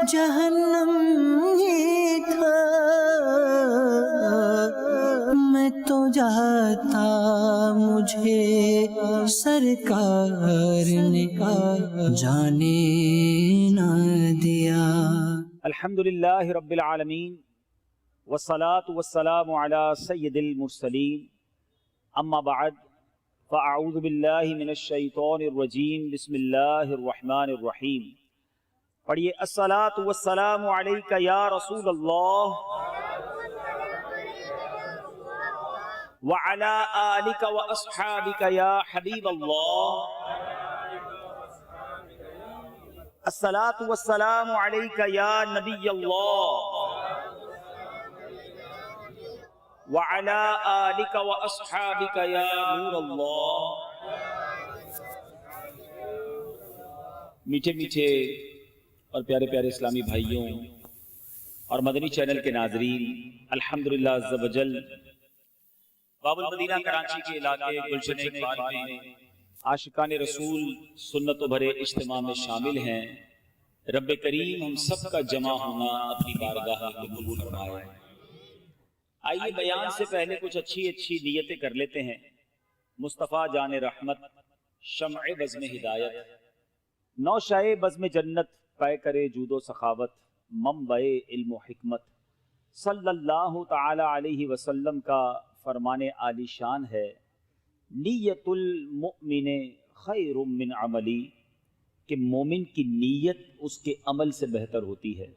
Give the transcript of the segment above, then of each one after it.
جہنم ہی تھا، میں تو جاتا مجھے سرکار نے جانے نہ دیا۔ الحمدللہ رب العالمین والصلاة والسلام علی سید المرسلین، اما بعد فاعوذ باللہ من الشیطان الرجیم، بسم اللہ الرحمن الرحیم۔ پڑھیے، الصلاة والسلام علیک یا رسول اللہ وعلی آلک واصحابک یا حبیب اللہ۔ الصلاة والسلام علیک یا نبی اللہ وعلی آلک واصحابک یا نور اللہ۔ میٹھے میٹھے اور پیارے پیارے اسلامی بھائیوں اور مدنی چینل کے ناظرین، الحمدللہ عز و جل باب المدینہ کراچی کے علاقے گلشن اقبال میں عاشقان رسول سنت و بھرے اجتماع میں شامل ہیں۔ رب کریم ہم سب کا جمع ہونا اپنی بارگاہ میں قبول فرمائے۔ آئیے بیان سے پہلے کچھ اچھی نیتیں کر لیتے ہیں۔ مصطفیٰ جان رحمت، شمع بزم ہدایت، نوشہ بزم جنت، پے کرے جود و سخاوت، منبع علم و حکمت، صلی اللہ تعالی علیہ وسلم کا فرمان عالی شان ہے، نیت المؤمن خیر من عملی، کہ مومن کی نیت اس کے عمل سے بہتر ہوتی ہے۔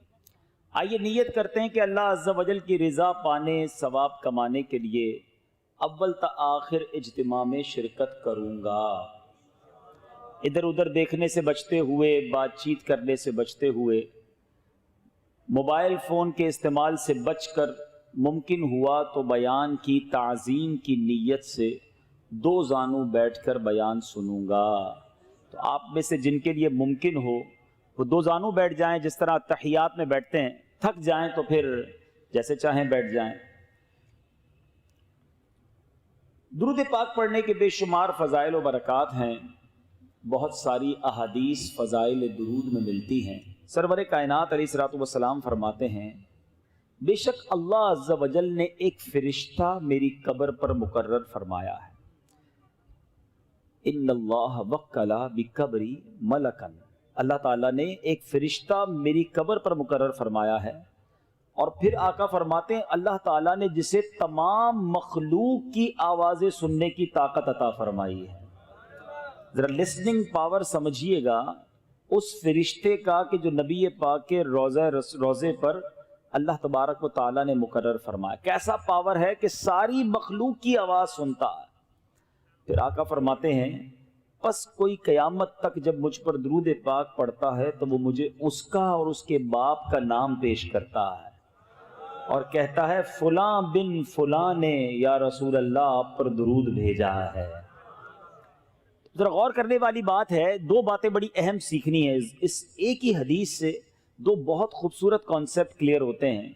آئیے نیت کرتے ہیں کہ اللہ عز و جل کی رضا پانے، ثواب کمانے کے لیے اول تا آخر اجتماع میں شرکت کروں گا۔ ادھر ادھر دیکھنے سے بچتے ہوئے، بات چیت کرنے سے بچتے ہوئے، موبائل فون کے استعمال سے بچ کر ممکن ہوا تو بیان کی تعظیم کی نیت سے دو زانوں بیٹھ کر بیان سنوں گا۔ تو آپ میں سے جن کے لیے ممکن ہو وہ دو زانوں بیٹھ جائیں، جس طرح تحیات میں بیٹھتے ہیں۔ تھک جائیں تو پھر جیسے چاہیں بیٹھ جائیں۔ درود پاک پڑھنے کے بے شمار فضائل و برکات ہیں، بہت ساری احادیث فضائل درود میں ملتی ہیں۔ سرور کائنات علیہ الصلوۃ والسلام فرماتے ہیں، بے شک اللہ عز و جل نے ایک فرشتہ میری قبر پر مقرر فرمایا ہے۔ ان اللہ وکل بقبری ملکا، اللہ تعالیٰ نے ایک فرشتہ میری قبر پر مقرر فرمایا ہے۔ اور پھر آقا فرماتے ہیں، اللہ تعالیٰ نے جسے تمام مخلوق کی آوازیں سننے کی طاقت عطا فرمائی ہے۔ ذرا لسننگ پاور سمجھیے گا اس فرشتے کا کہ جو نبی پاک کے روضے پر اللہ تبارک و تعالیٰ نے مقرر فرمایا۔ کیسا پاور ہے کہ ساری مخلوق کی آواز سنتا ہے۔ پھر آقا فرماتے ہیں، پس کوئی قیامت تک جب مجھ پر درود پاک پڑھتا ہے تو وہ مجھے اس کا اور اس کے باپ کا نام پیش کرتا ہے اور کہتا ہے، فلاں بن فلاں نے یا رسول اللہ آپ پر درود بھیجا ہے۔ ذرا غور کرنے والی بات ہے، دو باتیں بڑی اہم سیکھنی ہے اس ایک ہی حدیث سے۔ دو بہت خوبصورت کانسیپٹ کلیئر ہوتے ہیں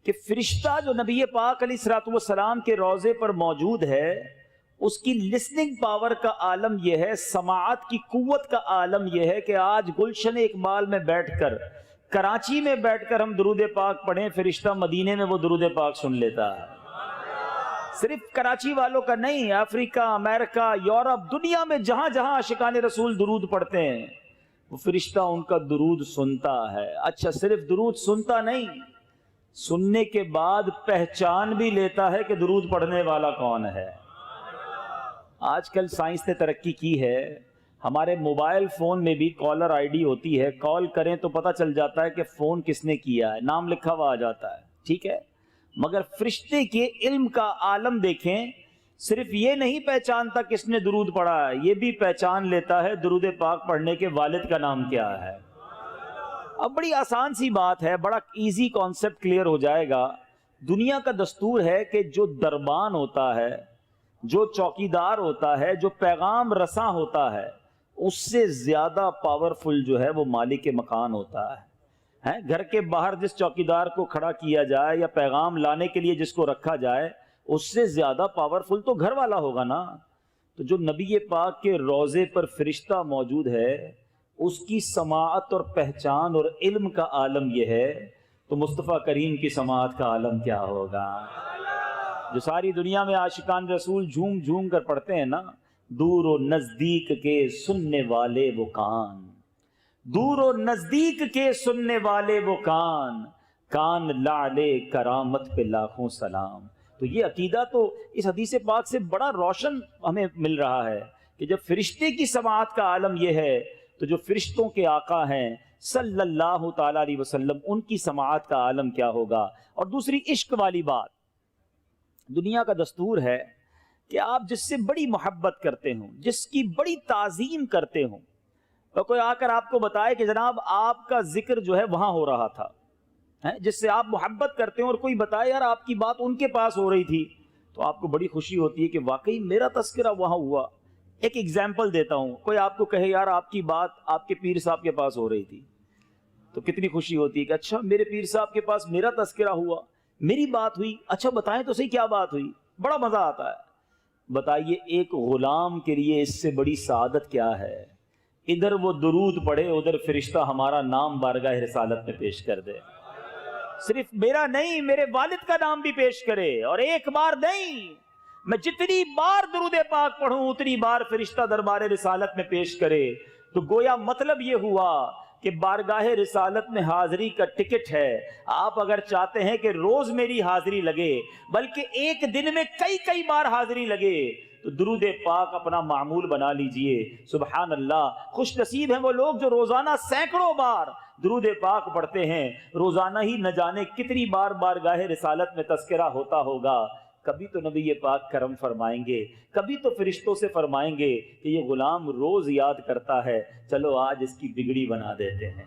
کہ فرشتہ جو نبی پاک علیہ الصلوۃ والسلام کے روضے پر موجود ہے، اس کی لسننگ پاور کا عالم یہ ہے، سماعت کی قوت کا عالم یہ ہے کہ آج گلشن اقبال میں بیٹھ کر، کراچی میں بیٹھ کر ہم درود پاک پڑھیں، فرشتہ مدینے میں وہ درود پاک سن لیتا ہے۔ صرف کراچی والوں کا نہیں، افریقہ، امریکہ، یورپ، دنیا میں جہاں جہاں عاشقان رسول درود پڑھتے ہیں وہ فرشتہ ان کا درود سنتا ہے۔ اچھا، صرف درود سنتا نہیں، سننے کے بعد پہچان بھی لیتا ہے کہ درود پڑھنے والا کون ہے۔ آج کل سائنس نے ترقی کی ہے، ہمارے موبائل فون میں بھی کالر آئی ڈی ہوتی ہے، کال کریں تو پتہ چل جاتا ہے کہ فون کس نے کیا ہے، نام لکھا ہوا آ جاتا ہے، ٹھیک ہے۔ مگر فرشتے کے علم کا عالم دیکھیں، صرف یہ نہیں پہچانتا کس نے درود پڑھا ہے، یہ بھی پہچان لیتا ہے درود پاک پڑھنے کے والد کا نام کیا ہے۔ اب بڑی آسان سی بات ہے، بڑا ایزی کانسیپٹ کلیئر ہو جائے گا۔ دنیا کا دستور ہے کہ جو دربان ہوتا ہے، جو چوکیدار ہوتا ہے، جو پیغام رساں ہوتا ہے، اس سے زیادہ پاورفل جو ہے وہ مالک مکان ہوتا ہے۔ گھر کے باہر جس چوکیدار کو کھڑا کیا جائے یا پیغام لانے کے لیے جس کو رکھا جائے، اس سے زیادہ پاورفل تو گھر والا ہوگا نا۔ تو جو نبی پاک کے روضے پر فرشتہ موجود ہے، اس کی سماعت اور پہچان اور علم کا عالم یہ ہے تو مصطفیٰ کریم کی سماعت کا عالم کیا ہوگا؟ جو ساری دنیا میں عاشقان رسول جھوم جھوم کر پڑھتے ہیں نا، دور و نزدیک کے سننے والے وہ کان، دور و نزدیک کے سننے والے وہ کان، کان لعلے کرامت پہ لاکھوں سلام۔ تو یہ عقیدہ تو اس حدیث پاک سے بڑا روشن ہمیں مل رہا ہے کہ جب فرشتے کی سماعت کا عالم یہ ہے تو جو فرشتوں کے آقا ہیں صلی اللہ تعالی علیہ وسلم، ان کی سماعت کا عالم کیا ہوگا؟ اور دوسری عشق والی بات، دنیا کا دستور ہے کہ آپ جس سے بڑی محبت کرتے ہوں، جس کی بڑی تعظیم کرتے ہوں، تو کوئی آ کر آپ کو بتائے کہ جناب آپ کا ذکر جو ہے وہاں ہو رہا تھا، جس سے آپ محبت کرتے ہیں، اور کوئی بتائے یار آپ کی بات ان کے پاس ہو رہی تھی، تو آپ کو بڑی خوشی ہوتی ہے کہ واقعی میرا تذکرہ وہاں ہوا۔ ایک ایگزامپل دیتا ہوں، کوئی آپ کو کہے یار آپ کی بات آپ کے پیر صاحب کے پاس ہو رہی تھی، تو کتنی خوشی ہوتی ہے کہ اچھا میرے پیر صاحب کے پاس میرا تذکرہ ہوا، میری بات ہوئی، اچھا بتائیں تو صحیح کیا بات ہوئی، بڑا مزہ آتا ہے۔ بتائیے ایک غلام کے لیے اس سے بڑی سعادت کیا ہے؟ ادھر وہ درود پڑھے، ادھر فرشتہ ہمارا نام بارگاہ رسالت میں پیش کر دے، صرف میرا نہیں میرے والد کا نام بھی پیش کرے، اور ایک بار نہیں، میں جتنی بار درود پاک پڑھوں اتنی بار فرشتہ دربار رسالت میں پیش کرے۔ تو گویا مطلب یہ ہوا کہ بارگاہ رسالت میں حاضری کا ٹکٹ ہے۔ آپ اگر چاہتے ہیں کہ روز میری حاضری لگے، بلکہ ایک دن میں کئی بار حاضری لگے، تو درود پاک اپنا معمول بنا لیجئے۔ سبحان اللہ، خوش نصیب ہیں وہ لوگ جو روزانہ سینکڑوں بار درود پاک پڑھتے ہیں، روزانہ ہی نہ جانے کتنی بار بارگاہ رسالت میں تذکرہ ہوتا ہوگا۔ کبھی تو نبی پاک کرم فرمائیں گے، کبھی تو فرشتوں سے فرمائیں گے کہ یہ غلام روز یاد کرتا ہے، چلو آج اس کی بگڑی بنا دیتے ہیں۔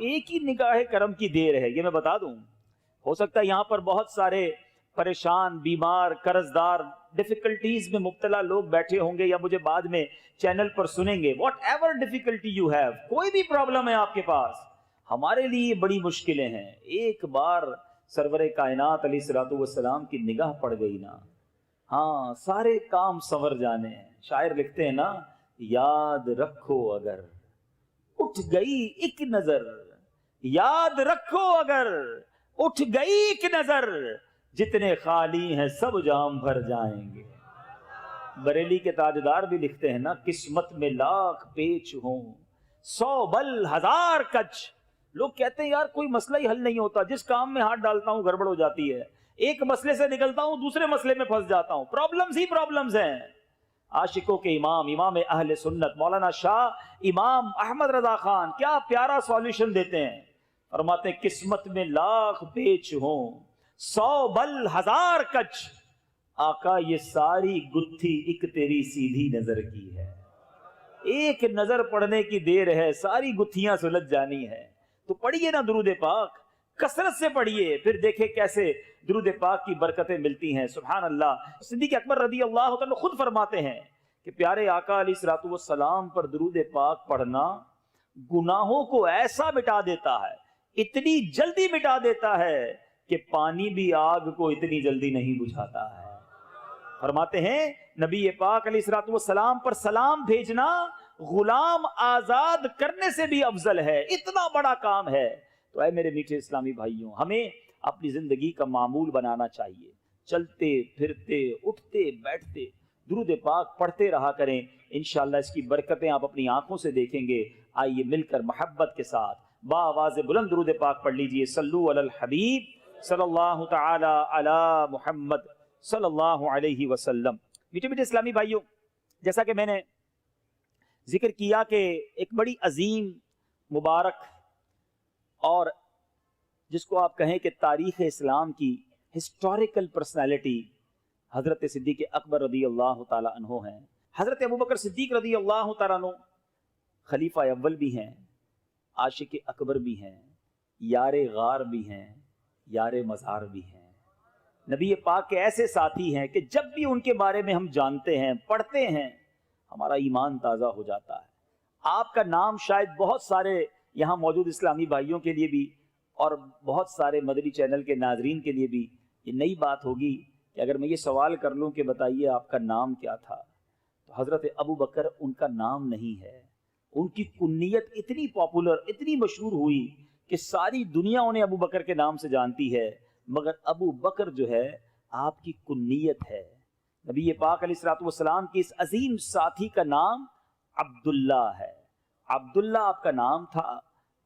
ایک ہی نگاہ کرم کی دیر ہے، یہ میں بتا دوں۔ ہو سکتا ہے یہاں پر بہت سارے پریشان، بیمار، قرض دار، ڈیفیکلٹیز میں مبتلا لوگ بیٹھے ہوں گے، یا مجھے بعد میں چینل پر سنیں گے۔ What ever difficulty you have, کوئی بھی پرابلم ہے آپ کے پاس، ہمارے لیے بڑی مشکلیں ہیں، ایک بار سرور کائنات علیہ الصلوۃ والسلام کی نگاہ پڑ گئی نا، ہاں سارے کام سنور جانے ہیں۔ شاعر لکھتے ہیں نا، یاد رکھو اگر اٹھ گئی ایک نظر، یاد رکھو اگر اٹھ گئی ایک نظر، جتنے خالی ہیں سب جام بھر جائیں گے۔ بریلی کے تاجدار بھی لکھتے ہیں نا، قسمت میں لاکھ پیچ ہوں 100 بل 1000 کچ۔ لوگ کہتے ہیں یار کوئی مسئلہ ہی حل نہیں ہوتا، جس کام میں ہاتھ ڈالتا ہوں گڑبڑ ہو جاتی ہے، ایک مسئلے سے نکلتا ہوں دوسرے مسئلے میں پھنس جاتا ہوں، پرابلمز ہی پرابلمز ہیں۔ عاشقوں کے امام، امام اہل سنت مولانا شاہ امام احمد رضا خان کیا پیارا سولوشن دیتے ہیں، فرماتے ہیں قسمت میں لاکھ پیچ ہوں 100 بل 1000 کچ، آقا یہ ساری گتھی ایک تیری سیدھی نظر کی ہے، ایک نظر پڑھنے کی دیر ہے، ساری گتھیاں سلجھ جانی ہے۔ تو پڑھیے نا درود پاک، کثرت سے پڑھیے، پھر دیکھیں کیسے درود پاک کی برکتیں ملتی ہیں۔ سبحان اللہ۔ صدیق اکبر رضی اللہ عنہ خود فرماتے ہیں کہ پیارے آقا علیہ الصلوۃ والسلام پر درود پاک پڑھنا گناہوں کو ایسا مٹا دیتا ہے، اتنی جلدی مٹا دیتا ہے کہ پانی بھی آگ کو اتنی جلدی نہیں بجھاتا ہے۔ فرماتے ہیں نبی پاک علیہ الصلوۃ والسلام پر سلام بھیجنا غلام آزاد کرنے سے بھی افضل ہے، اتنا بڑا کام ہے۔ تو اے میرے میٹھے اسلامی بھائیوں، ہمیں اپنی زندگی کا معمول بنانا چاہیے، چلتے پھرتے اٹھتے بیٹھتے درود پاک پڑھتے رہا کریں، انشاءاللہ اس کی برکتیں آپ اپنی آنکھوں سے دیکھیں گے۔ آئیے مل کر محبت کے ساتھ بآواز بلند درود پاک پڑھ لیجئے، صلو علی الحبیب صلی اللہ تعالی علی محمد صلی اللہ علیہ وسلم۔ میٹھے میٹھے اسلامی بھائیوں، جیسا کہ میں نے ذکر کیا کہ ایک بڑی عظیم، مبارک اور جس کو آپ کہیں کہ تاریخ اسلام کی ہسٹوریکل پرسنالٹی حضرت صدیق اکبر رضی اللہ تعالی عنہ ہیں۔ حضرت ابوبکر صدیق رضی اللہ تعالی عنہ خلیفہ اول بھی ہیں، عاشق اکبر بھی ہیں، یار غار بھی ہیں، یار مزار بھی ہیں، نبی پاک کے ایسے ساتھی ہیں کہ جب بھی ان کے بارے میں ہم جانتے ہیں، پڑھتے ہیں، ہمارا ایمان تازہ ہو جاتا ہے۔ آپ کا نام شاید بہت سارے یہاں موجود اسلامی بھائیوں کے لیے بھی اور بہت سارے مدنی چینل کے ناظرین کے لیے بھی یہ نئی بات ہوگی کہ اگر میں یہ سوال کر لوں کہ بتائیے آپ کا نام کیا تھا، تو حضرت ابو بکر ان کا نام نہیں ہے، ان کی کنیت اتنی پاپولر، اتنی مشہور ہوئی کہ ساری دنیا انہیں ابو بکر کے نام سے جانتی ہے، مگر ابو بکر جو ہے آپ کی کنیت ہے۔ نبی پاک علیہ الصلوۃ والسلام کے اس عظیم ساتھی کا نام عبداللہ ہے، عبداللہ آپ کا نام تھا،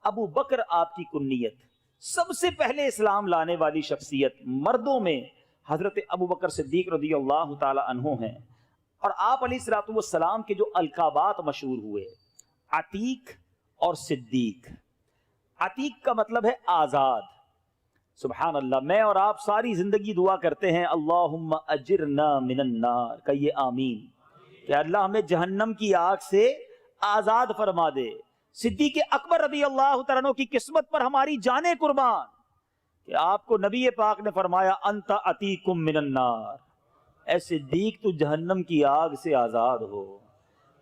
ابو بکر آپ کی کنیت۔ سب سے پہلے اسلام لانے والی شخصیت مردوں میں حضرت ابو بکر صدیق رضی اللہ تعالی عنہ ہیں، اور آپ علیہ الصلوۃ والسلام کے جو القابات مشہور ہوئے، عتیق اور صدیق۔ عتیق کا مطلب ہے آزاد۔ سبحان اللہ، میں اور آپ ساری زندگی دعا کرتے ہیں اللہم اجرنا من النار، کہیے آمین، کہ اللہ ہمیں جہنم کی آگ سے آزاد فرما دے۔ صدیق اکبر رضی اللہ تعالیٰ عنہ کی قسمت پر ہماری جانیں قربان کہ آپ کو نبی پاک نے فرمایا انت عتیقم من النار، اے صدیق تو جہنم کی آگ سے آزاد ہو۔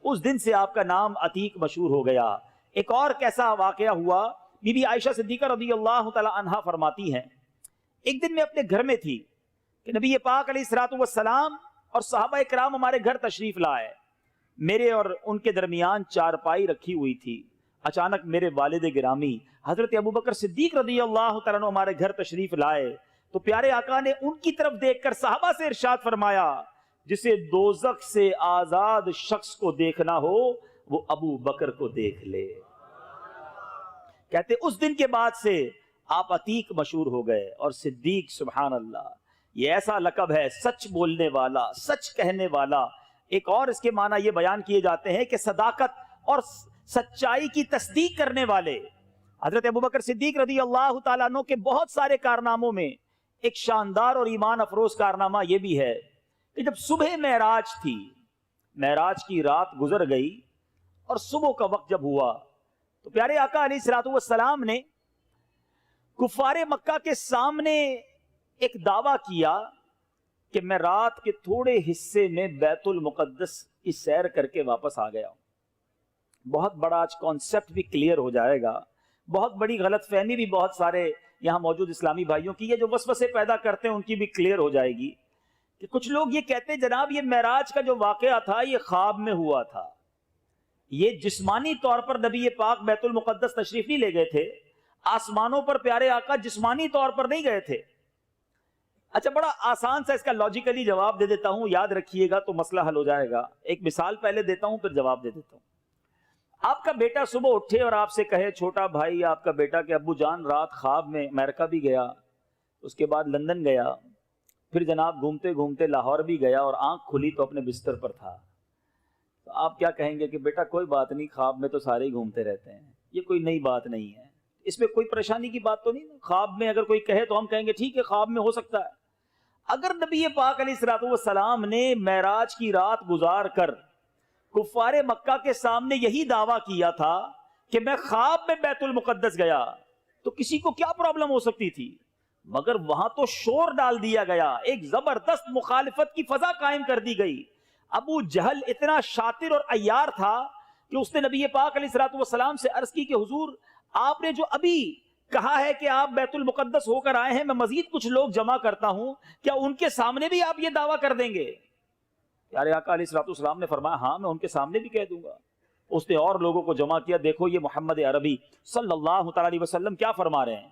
اس دن سے آپ کا نام عتیق مشہور ہو گیا۔ ایک اور کیسا واقعہ ہوا، بی بی عائشہ صدیقہ رضی اللہ تعالی عنہا فرماتی ہیں، ایک دن میں اپنے گھر میں تھی کہ نبی پاک علیہ الصلوۃ والسلام اور صحابہ کرام ہمارے گھر تشریف لائے۔ میرے اور ان کے درمیان چارپائی رکھی ہوئی تھی۔ اچانک میرے والد گرامی حضرت ابو بکر صدیق رضی اللہ تعالیٰ عنہ ہمارے گھر تشریف لائے تو پیارے آقا نے ان کی طرف دیکھ کر صحابہ سے ارشاد فرمایا، جسے دوزخ سے آزاد شخص کو دیکھنا ہو وہ ابو بکر کو دیکھ لے۔ کہتے اس دن کے بعد سے آپ عتیق مشہور ہو گئے، اور صدیق سبحان اللہ یہ ایسا لقب ہے، سچ بولنے والا، سچ کہنے والا۔ ایک اور اس کے معنی یہ بیان کیے جاتے ہیں کہ صداقت اور سچائی کی تصدیق کرنے والے۔ حضرت ابوبکر صدیق رضی اللہ تعالیٰ عنہ کے بہت سارے کارناموں میں ایک شاندار اور ایمان افروز کارنامہ یہ بھی ہے کہ جب صبح معراج تھی، معراج کی رات گزر گئی اور صبح کا وقت جب ہوا تو پیارے آقا علیہ الصلوۃ والسلام نے کفار مکہ کے سامنے ایک دعویٰ کیا کہ میں رات کے تھوڑے حصے میں بیت المقدس کی سیر کر کے واپس آ گیا ہوں۔ بہت بڑا آج کانسیپٹ بھی کلیئر ہو جائے گا، بہت بڑی غلط فہمی بھی بہت سارے یہاں موجود اسلامی بھائیوں کی، یہ جو وسوسے پیدا کرتے ہیں ان کی بھی کلیئر ہو جائے گی کہ کچھ لوگ یہ کہتے ہیں جناب یہ معراج کا جو واقعہ تھا یہ خواب میں ہوا تھا، یہ جسمانی طور پر نبی پاک بیت المقدس تشریف نہیں لے گئے تھے، آسمانوں پر پیارے آقا جسمانی طور پر نہیں گئے تھے۔ اچھا بڑا آسان سا اس کا لاجیکلی جواب دے دیتا ہوں، یاد رکھیے گا تو مسئلہ حل ہو جائے گا۔ ایک مثال پہلے دیتا ہوں پھر جواب دے دیتا ہوں۔ آپ کا بیٹا صبح اٹھے اور آپ سے کہے چھوٹا بھائی آپ کا بیٹا کہ ابو جان رات خواب میں امریکہ بھی گیا، اس کے بعد لندن گیا، پھر جناب گھومتے گھومتے لاہور بھی گیا اور آنکھ کھلی تو اپنے بستر پر تھا، تو آپ کیا کہیں گے کہ بیٹا کوئی بات نہیں، خواب میں تو سارے ہی گھومتے رہتے ہیں، یہ کوئی نئی بات نہیں ہے، اس میں کوئی پریشانی کی بات تو نہیں۔ خواب میں اگر کوئی کہے تو ہم کہیں گے ٹھیک ہے خواب میں ہو سکتا ہے۔ اگر نبی پاک علیہ الصلوۃ والسلام نے معراج کی رات گزار کر کفار مکہ کے سامنے یہی دعویٰ کیا تھا کہ میں خواب میں بیت المقدس گیا تو کسی کو کیا پرابلم ہو سکتی تھی، مگر وہاں تو شور ڈال دیا گیا، ایک زبردست مخالفت کی فضا قائم کر دی گئی۔ ابو جہل اتنا شاطر اور عیار تھا کہ اس نے نبی پاک علیہ الصلوۃ والسلام سے عرض کی کہ حضور آپ نے جو ابھی کہا ہے کہ آپ بیت المقدس ہو کر آئے ہیں، میں مزید کچھ لوگ جمع کرتا ہوں، کیا ان کے سامنے بھی آپ یہ دعویٰ کر دیں گے؟ پیارے آقا علیہ الصلوۃ والسلام نے فرمایا ہاں میں ان کے سامنے بھی کہہ دوں گا۔ اس نے اور لوگوں کو جمع کیا، دیکھو یہ محمد عربی صلی اللہ تعالی علیہ وسلم کیا فرما رہے ہیں۔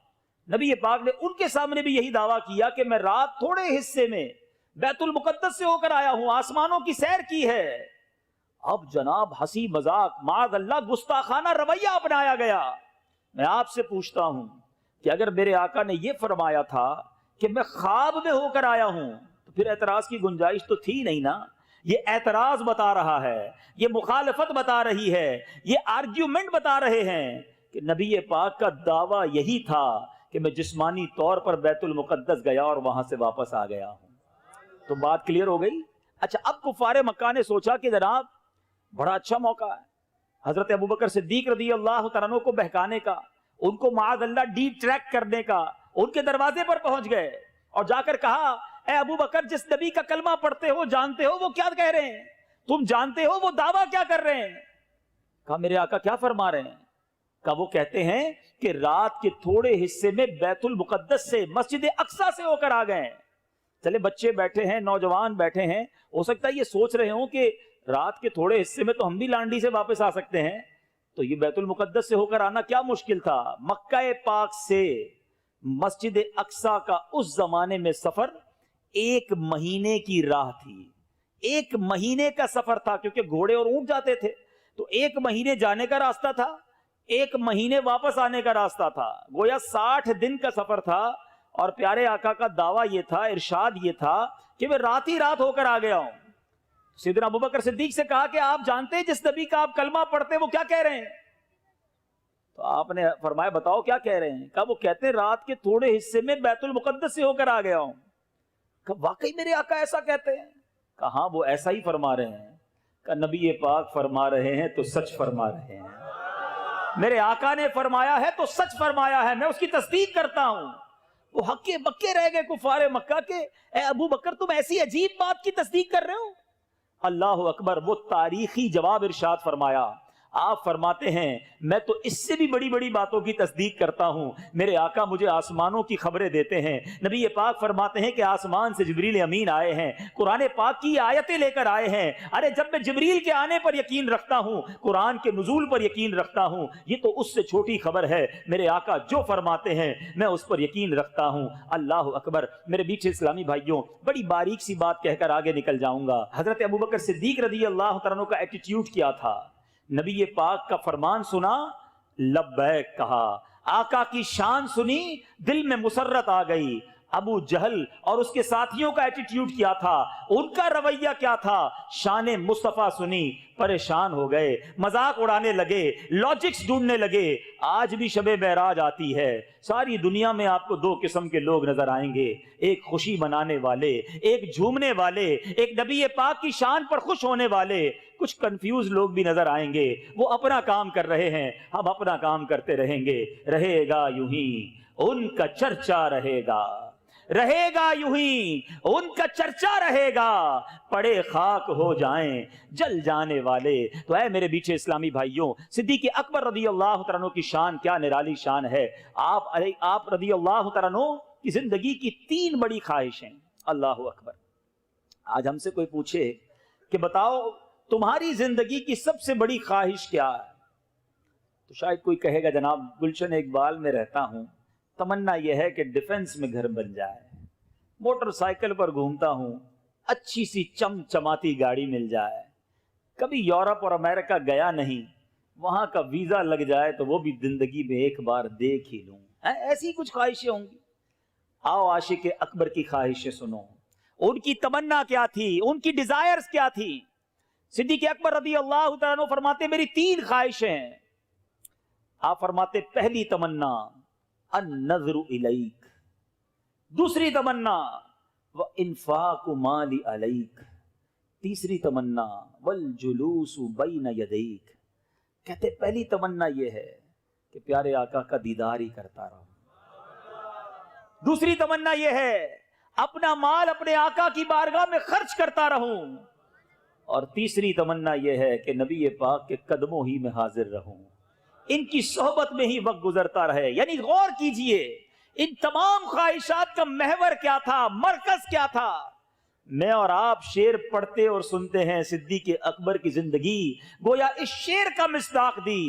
نبی پاک نے ان کے سامنے بھی یہی دعویٰ کیا کہ میں رات تھوڑے حصے میں بیت المقدس سے ہو کر آیا ہوں، آسمانوں کی سیر کی ہے۔ اب جناب ہنسی مذاق معاذ اللہ گستاخانہ رویہ اپنایا گیا۔ میں آپ سے پوچھتا ہوں کہ اگر میرے آقا نے یہ فرمایا تھا کہ میں خواب میں ہو کر آیا ہوں تو پھر اعتراض کی گنجائش تو تھی نہیں نا۔ یہ اعتراض بتا رہا ہے، یہ مخالفت بتا رہی ہے، یہ آرگیومنٹ بتا رہے ہیں کہ نبی پاک کا دعویٰ یہی تھا کہ میں جسمانی طور پر بیت المقدس گیا اور وہاں سے واپس آ گیا ہوں۔ تو بات کلیئر ہو گئی۔ اچھا اب کفار مکہ نے سوچا کہ جناب بڑا اچھا موقع ہے حضرت ابوبکر صدیق رضی اللہ تعالیٰ عنہ کو بہکانے کا، ان کو معاذ اللہ ڈی ٹریک کرنے کا۔ ان کے دروازے پر پہنچ گئے اور جا کر کہا اے ابو بکر جس نبی کا کلمہ پڑھتے ہو جانتے ہو وہ کیا کہہ رہے ہیں، تم جانتے ہو وہ دعویٰ کیا کر رہے ہیں؟ کہا میرے آقا کیا فرما رہے ہیں؟ کہا وہ کہتے ہیں کہ رات کے تھوڑے حصے میں بیت المقدس سے مسجد اقصیٰ سے ہو کر آ گئے ہیں۔ چلے بچے بیٹھے ہیں، نوجوان بیٹھے ہیں، ہو سکتا ہے یہ سوچ رہے ہوں کہ رات کے تھوڑے حصے میں تو ہم بھی لانڈی سے واپس آ سکتے ہیں، تو یہ بیت المقدس سے ہو کر آنا کیا مشکل تھا؟ مکہ پاک سے مسجد اقصی کا اس زمانے میں سفر 1 مہینے کی راہ تھی، 1 مہینے کا سفر تھا، کیونکہ گھوڑے اور اونٹ جاتے تھے، تو 1 مہینے جانے کا راستہ تھا، 1 مہینے واپس آنے کا راستہ تھا، گویا 60 دن کا سفر تھا۔ اور پیارے آقا کا دعویٰ یہ تھا، ارشاد یہ تھا کہ میں رات ہی رات ہو کر آ گیا ہوں۔ سیدنا ابوبکر صدیق سے کہا کہ آپ جانتے ہیں جس نبی کا آپ کلمہ پڑھتے ہیں وہ کیا کہہ رہے ہیں؟ تو آپ نے فرمایا بتاؤ کیا کہہ رہے ہیں؟ کہا وہ کہتے ہیں رات کے تھوڑے حصے میں بیت المقدس سے ہو کر آ گیا ہوں۔ کہا واقعی میرے آقا ایسا کہتے ہیں؟ کہا ہاں وہ ایسا ہی فرما رہے ہیں۔ کہا نبی پاک فرما رہے ہیں تو سچ فرما رہے ہیں، میرے آقا نے فرمایا ہے تو سچ فرمایا ہے، میں اس کی تصدیق کرتا ہوں۔ وہ ہکے بکے رہ گئے کفار مکہ کے، اے ابو بکر تم ایسی عجیب بات کی تصدیق کر رہے ہو؟ اللہ اکبر، وہ تاریخی جواب ارشاد فرمایا۔ آپ فرماتے ہیں میں تو اس سے بھی بڑی بڑی باتوں کی تصدیق کرتا ہوں، میرے آقا مجھے آسمانوں کی خبریں دیتے ہیں۔ نبی پاک فرماتے ہیں کہ آسمان سے جبریل امین آئے ہیں، قرآن پاک کی آیتیں لے کر آئے ہیں۔ ارے جب میں جبریل کے آنے پر یقین رکھتا ہوں، قرآن کے نزول پر یقین رکھتا ہوں، یہ تو اس سے چھوٹی خبر ہے، میرے آقا جو فرماتے ہیں میں اس پر یقین رکھتا ہوں۔ اللہ اکبر، میرے بیچ اسلامی بھائیوں، بڑی باریک سی بات کہہ کر آگے نکل جاؤں گا۔ حضرت ابوبکر صدیق رضی اللہ تعالیٰ عنہ کا ایٹیٹیوڈ کیا تھا؟ نبی پاک کا فرمان سنا، لبیک کہا، آقا کی شان سنی، دل میں مسرت آ گئی۔ ابو جہل اور اس کے ساتھیوں کا ایٹیٹیوڈ کیا تھا، ان کا رویہ کیا تھا؟ شان مصطفیٰ سنی، پریشان ہو گئے، مذاق اڑانے لگے، لاجکس ڈھونڈنے لگے۔ آج بھی شب معراج آتی ہے، ساری دنیا میں آپ کو 2 قسم کے لوگ نظر آئیں گے، ایک خوشی منانے والے، ایک جھومنے والے، ایک نبی پاک کی شان پر خوش ہونے والے۔ کچھ کنفیوز لوگ بھی نظر آئیں گے، وہ اپنا کام کر رہے ہیں، ہم اپنا کام کرتے رہیں گے۔ رہے گا یوں ہی ان کا چرچا، رہے گا یوں ہی ان کا چرچا رہے گا، پڑے خاک ہو جائیں جل جانے والے۔ تو اے میرے بیچے اسلامی بھائیوں، صدیق اکبر رضی اللہ تعالیٰ عنہ کی شان کیا نرالی شان ہے۔ آپ رضی اللہ تعالیٰ عنہ کی زندگی کی 3 بڑی خواہشیں۔ اللہ اکبر، آج ہم سے کوئی پوچھے کہ بتاؤ تمہاری زندگی کی سب سے بڑی خواہش کیا ہے، تو شاید کوئی کہے گا جناب گلشن اقبال میں رہتا ہوں، تمنا یہ ہے کہ ڈیفنس میں گھر بن جائے، موٹر سائیکل پر گھومتا ہوں، اچھی سی چمچماتی گاڑی مل جائے، کبھی یورپ اور امریکہ گیا نہیں، وہاں کا ویزا لگ جائے تو وہ بھی زندگی میں ایک بار دیکھ ہی لوں۔ ایسی کچھ خواہشیں ہوں گی۔ آؤ عاشق اکبر کی خواہشیں سنو، ان کی تمنا کیا تھی، ان کی ڈیزائرز کیا تھی۔ صدیق اکبر رضی اللہ تعالیٰ عنہ فرماتے میری 3 خواہشیں ہیں۔ آپ فرماتے پہلی تمنا النظر الیک، دوسری تمنا وانفاق مالی علیک، تیسری تمنا والجلوس بین یدیک۔ کہتے پہلی تمنا یہ ہے کہ پیارے آقا کا دیدار ہی کرتا رہوں، دوسری تمنا یہ ہے اپنا مال اپنے آقا کی بارگاہ میں خرچ کرتا رہوں، اور تیسری تمنا یہ ہے کہ نبی پاک کے قدموں ہی میں حاضر رہوں، ان کی صحبت میں ہی وقت گزرتا رہے۔ یعنی غور کیجئے ان تمام خواہشات کا محور کیا تھا، مرکز کیا تھا۔ میں اور آپ شعر پڑھتے اور سنتے ہیں، صدیق اکبر کی زندگی گویا اس شعر کا مصداق دی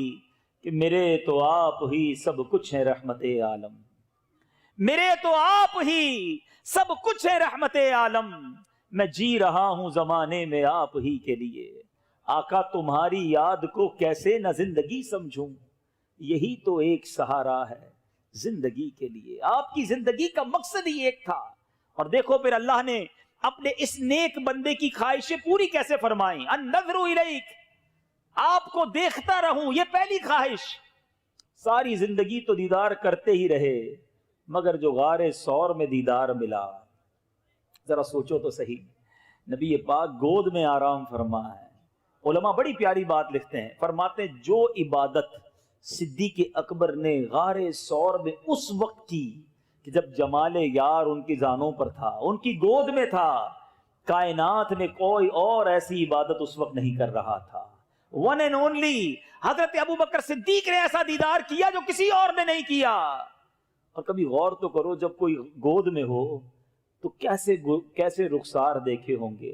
کہ میرے تو آپ ہی سب کچھ ہے رحمت عالم، میرے تو آپ ہی سب کچھ ہے رحمت عالم، میں جی رہا ہوں زمانے میں آپ ہی کے لیے، آقا تمہاری یاد کو کیسے نہ زندگی سمجھوں، یہی تو ایک سہارا ہے زندگی کے لیے۔ آپ کی زندگی کا مقصد ہی ایک تھا، اور دیکھو پھر اللہ نے اپنے اس نیک بندے کی خواہشیں پوری کیسے فرمائیں۔ النظر الیک، آپ کو دیکھتا رہوں، یہ پہلی خواہش۔ ساری زندگی تو دیدار کرتے ہی رہے، مگر جو غار سور میں دیدار ملا، ذرا سوچو تو صحیح، نبی پاک گود میں آرام فرما ہے۔ علماء بڑی پیاری بات لکھتے ہیں، فرماتے ہیں جو عبادت صدیق اکبر نے غار سور میں اس وقت کی کہ جب جمال یار ان کی زانوں پر تھا، ان کی گود میں تھا، کائنات میں کوئی اور ایسی عبادت اس وقت نہیں کر رہا تھا۔ ون اینڈ اونلی حضرت ابوبکر صدیق نے ایسا دیدار کیا جو کسی اور نے نہیں کیا۔ اور کبھی غور تو کرو، جب کوئی گود میں ہو تو کیسے رخسار دیکھے ہوں گے،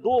2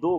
2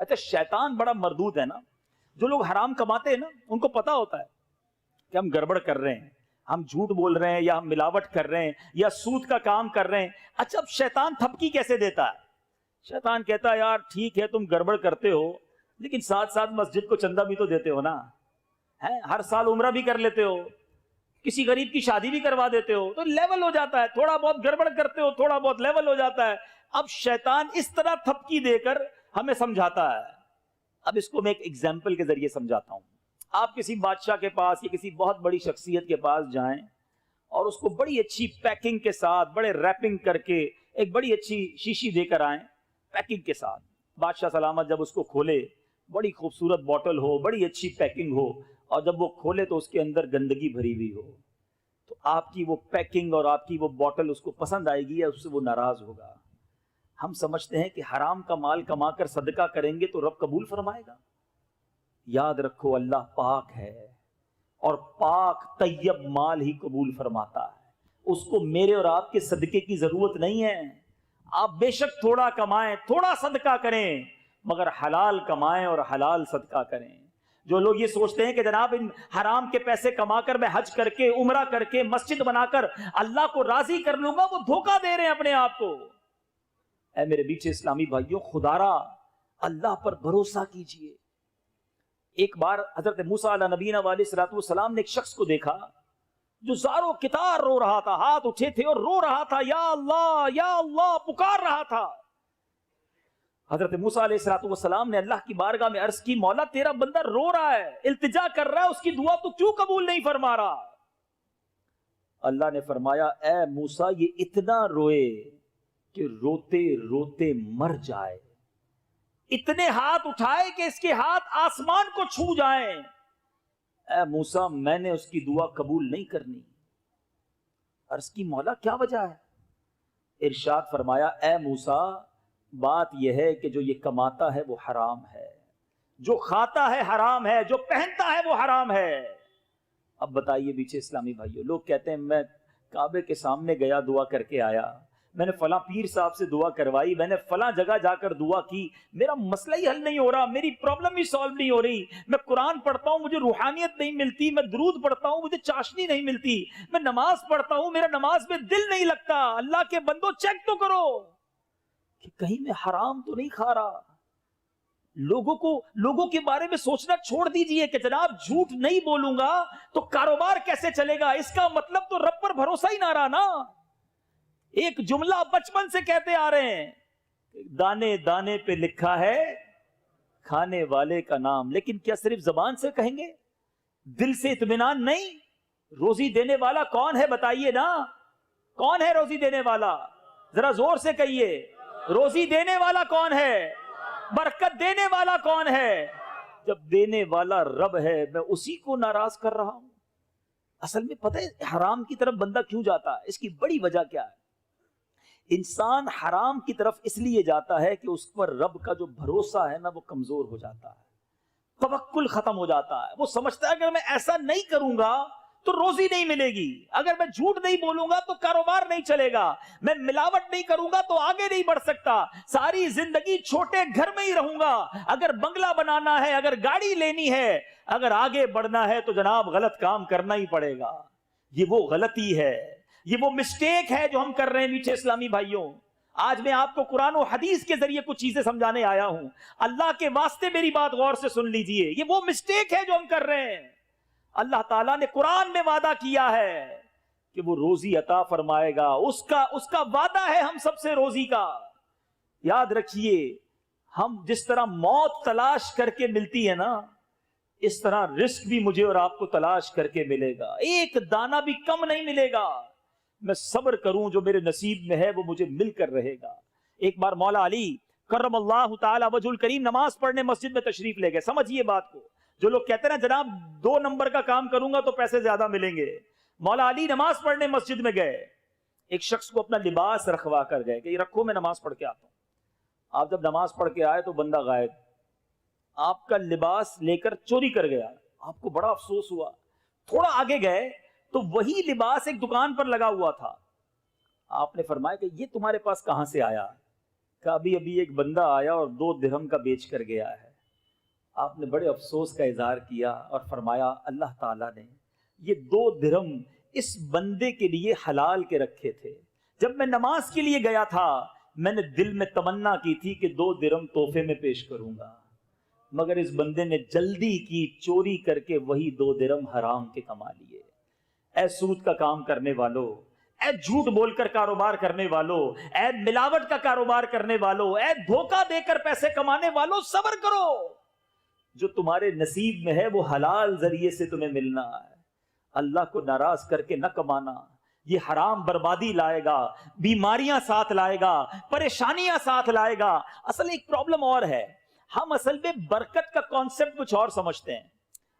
اچھا شیطان بڑا مردود ہے نا. جو لوگ حرام کماتے ہیں نا ان کو پتا ہوتا ہے کہ ہم گڑبڑ کر رہے ہیں, ہم جھوٹ بول رہے ہیں یا ہم ملاوٹ کر رہے ہیں یا سود کا کام کر رہے ہیں. اچھا اب شیطان تھپکی کیسے دیتا ہے؟ شیطان کہتا ہے یار ٹھیک ہے تم گڑبڑ کرتے ہو لیکن ساتھ ساتھ مسجد کو چندہ بھی تو دیتے ہو نا, ہر سال عمرہ بھی کر لیتے ہو, کسی غریب کی شادی بھی کروا دیتے ہو, تو لیول ہو جاتا ہے. تھوڑا بہت گڑبڑ کرتے ہو تھوڑا بہت لیول ہو جاتا ہے. اب شیطان اس طرح تھپکی دے کر ہمیں سمجھاتا ہے. اب اس کو میں ایک ایگزامپل کے ذریعے سمجھاتا ہوں. آپ کسی بادشاہ کے پاس یا کسی بہت بڑی شخصیت کے پاس جائیں اور اس کو بڑی اچھی پیکنگ کے ساتھ بڑے ریپنگ کر کے ایک بڑی اچھی شیشی دے کر آئیں پیکنگ کے ساتھ. بادشاہ سلامت جب اس کو کھولے, بڑی خوبصورت بوٹل ہو, بڑی اچھی پیکنگ ہو, اور جب وہ کھولے تو اس کے اندر گندگی بھری ہوئی ہو, تو آپ کی وہ پیکنگ اور آپ کی وہ بوٹل اس کو پسند آئے گی یا اس سے وہ ناراض ہوگا؟ ہم سمجھتے ہیں کہ حرام کا مال کما کر صدقہ کریں گے تو رب قبول فرمائے گا. یاد رکھو اللہ پاک ہے اور پاک طیب مال ہی قبول فرماتا ہے. اس کو میرے اور آپ کے صدقے کی ضرورت نہیں ہے. آپ بے شک تھوڑا کمائیں, تھوڑا صدقہ کریں, مگر حلال کمائیں اور حلال صدقہ کریں. جو لوگ یہ سوچتے ہیں کہ جناب ان حرام کے پیسے کما کر میں حج کر کے عمرہ کر کے مسجد بنا کر اللہ کو راضی کر لوں گا, وہ دھوکہ دے رہے ہیں اپنے آپ کو. اے میرے بیچے اسلامی بھائیوں, خدارا اللہ پر بھروسہ کیجئے. ایک بار حضرت موسیٰ علیہ نبینا علیہ السلام نے ایک شخص کو دیکھا جو زارو کتار رو رہا تھا, ہاتھ اٹھے تھے اور رو رہا تھا, یا اللہ پکار رہا تھا. حضرت موسیٰ علیہ السلام نے اللہ کی بارگاہ میں عرض کی, مولا تیرا بندہ رو رہا ہے, التجا کر رہا ہے, اس کی دعا تو کیوں قبول نہیں فرما رہا؟ اللہ نے فرمایا, اے موسیٰ یہ اتنا روئے کہ روتے روتے مر جائے, اتنے ہاتھ اٹھائے کہ اس کے ہاتھ آسمان کو چھو جائیں. اے موسیٰ میں نے اس کی دعا قبول نہیں کرنی. عرض کی مولا کیا وجہ ہے؟ ارشاد فرمایا, اے موسیٰ بات یہ ہے کہ جو یہ کماتا ہے وہ حرام ہے, جو کھاتا ہے حرام ہے, جو پہنتا ہے وہ حرام ہے. اب بتائیے بیچے اسلامی بھائیوں, لوگ کہتے ہیں میں کعبے کے سامنے گیا دعا کر کے آیا, میں نے فلاں پیر صاحب سے دعا کروائی, میں نے فلاں جگہ جا کر دعا کی, میرا مسئلہ ہی حل نہیں ہو رہا, میری پرابلم ہی سالو نہیں ہو رہی, میں قرآن پڑھتا ہوں مجھے روحانیت نہیں ملتی, میں درود پڑھتا ہوں مجھے چاشنی نہیں ملتی, میں نماز پڑھتا ہوں میرا نماز میں دل نہیں لگتا. اللہ کے بندو چیک تو کرو کہ کہیں میں حرام تو نہیں کھا رہا. لوگوں کے بارے میں سوچنا چھوڑ دیجئے کہ جناب جھوٹ نہیں بولوں گا تو کاروبار کیسے چلے گا, اس کا مطلب تو رب پر بھروسہ ہی نہ رہا نا. ایک جملہ بچپن سے کہتے آ رہے ہیں, دانے دانے پہ لکھا ہے کھانے والے کا نام, لیکن کیا صرف زبان سے کہیں گے, دل سے اطمینان نہیں؟ روزی دینے والا کون ہے بتائیے نا, کون ہے روزی دینے والا؟ ذرا زور سے کہیے, روزی دینے والا کون ہے؟ برکت دینے والا کون ہے؟ جب دینے والا رب ہے میں اسی کو ناراض کر رہا ہوں. اصل میں پتہ ہے حرام کی طرف بندہ کیوں جاتا ہے؟ اس کی بڑی وجہ کیا ہے؟ انسان حرام کی طرف اس لیے جاتا ہے کہ اس پر رب کا جو بھروسہ ہے نا وہ کمزور ہو جاتا ہے, توکل ختم ہو جاتا ہے. وہ سمجھتا ہے اگر میں ایسا نہیں کروں گا تو روزی نہیں ملے گی, اگر میں جھوٹ نہیں بولوں گا تو کاروبار نہیں چلے گا, میں ملاوٹ نہیں کروں گا تو آگے نہیں بڑھ سکتا, ساری زندگی چھوٹے گھر میں ہی رہوں گا. اگر بنگلہ بنانا ہے, اگر گاڑی لینی ہے, اگر آگے بڑھنا ہے تو جناب غلط کام کرنا ہی پڑے گا. یہ وہ غلطی ہے, یہ وہ مسٹیک ہے جو ہم کر رہے ہیں میٹھے اسلامی بھائیوں. آج میں آپ کو قرآن و حدیث کے ذریعے کچھ چیزیں سمجھانے آیا ہوں. اللہ کے واسطے میری بات غور سے سن لیجئے, یہ وہ مسٹیک ہے جو ہم کر رہے ہیں. اللہ تعالیٰ نے قرآن میں وعدہ کیا ہے کہ وہ روزی عطا فرمائے گا, اس کا وعدہ ہے ہم سب سے روزی کا. یاد رکھیے, ہم جس طرح موت تلاش کر کے ملتی ہے نا, اس طرح رزق بھی مجھے اور آپ کو تلاش کر کے ملے گا. ایک دانہ بھی کم نہیں ملے گا. میں صبر کروں, جو میرے نصیب میں ہے وہ مجھے مل کر رہے گا. ایک بار مولا علی کرم اللہ تعالی وجہ الکریم نماز پڑھنے مسجد میں تشریف لے گئے. سمجھیے بات کو, جو لوگ کہتے ہیں نا جناب 2 نمبر کا کام کروں گا تو پیسے زیادہ ملیں گے, مولا علی نماز پڑھنے مسجد میں گئے. ایک شخص کو اپنا لباس رکھوا کر گئے کہ یہ رکھو میں نماز پڑھ کے آتا ہوں. آپ جب نماز پڑھ کے آئے تو بندہ غائب, آپ کا لباس لے کر چوری کر گیا. آپ کو بڑا افسوس ہوا. تھوڑا آگے گئے تو وہی لباس ایک دکان پر لگا ہوا تھا. آپ نے فرمایا کہ یہ تمہارے پاس کہاں سے آیا؟ کہ ابھی ایک بندہ آیا اور 2 درہم کا بیچ کر گیا ہے. آپ نے بڑے افسوس کا اظہار کیا اور فرمایا اللہ تعالیٰ نے یہ 2 درہم اس بندے کے لیے حلال کے رکھے تھے. جب میں نماز کے لیے گیا تھا میں نے دل میں تمنا کی تھی کہ 2 درہم تحفے میں پیش کروں گا، مگر اس بندے نے جلدی کی، چوری کر کے وہی 2 درہم حرام کے کما لیے. اے سود کا کام کرنے والو، اے جھوٹ بول کر کاروبار کرنے والو، اے ملاوٹ کا کاروبار کرنے والو، اے دھوکہ دے کر پیسے کمانے والو، صبر کرو. جو تمہارے نصیب میں ہے وہ حلال ذریعے سے تمہیں ملنا ہے. اللہ کو ناراض کر کے نہ کمانا، یہ حرام بربادی لائے گا، بیماریاں ساتھ لائے گا، پریشانیاں ساتھ لائے گا. اصل ایک پرابلم اور ہے، ہم اصل میں برکت کا کانسیپٹ کچھ اور سمجھتے ہیں.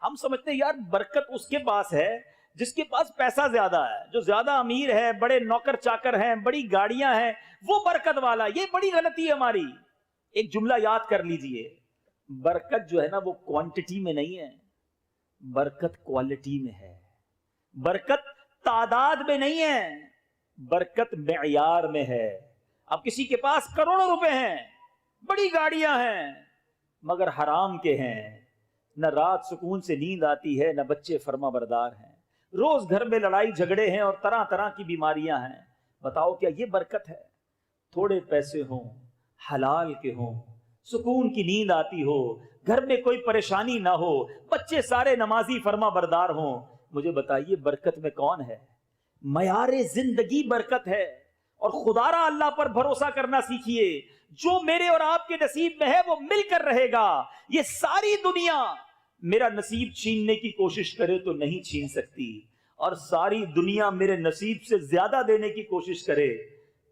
ہم سمجھتے ہیں یار برکت اس کے پاس ہے جس کے پاس پیسہ زیادہ ہے، جو زیادہ امیر ہے، بڑے نوکر چاکر ہیں، بڑی گاڑیاں ہیں، وہ برکت والا. یہ بڑی غلطی ہے ہماری. ایک جملہ یاد کر لیجئے، برکت جو ہے نا وہ کوانٹٹی میں نہیں ہے، برکت کوالٹی میں ہے. برکت تعداد میں نہیں ہے، برکت معیار میں ہے. اب کسی کے پاس کروڑوں روپے ہیں، بڑی گاڑیاں ہیں، مگر حرام کے ہیں، نہ رات سکون سے نیند آتی ہے، نہ بچے فرما بردار ہیں، روز گھر میں لڑائی جھگڑے ہیں اور طرح طرح کی بیماریاں ہیں. بتاؤ کیا یہ برکت ہے؟ تھوڑے پیسے ہوں، حلال کے ہوں، سکون کی نیند آتی ہو، گھر میں کوئی پریشانی نہ ہو، بچے سارے نمازی فرما بردار ہوں. مجھے بتائیے برکت میں کون ہے؟ معیار زندگی برکت ہے. اور خدا را اللہ پر بھروسہ کرنا سیکھیے. جو میرے اور آپ کے نصیب میں ہے وہ مل کر رہے گا. یہ ساری دنیا میرا نصیب چھیننے کی کوشش کرے تو نہیں چھین سکتی، اور ساری دنیا میرے نصیب سے زیادہ دینے کی کوشش کرے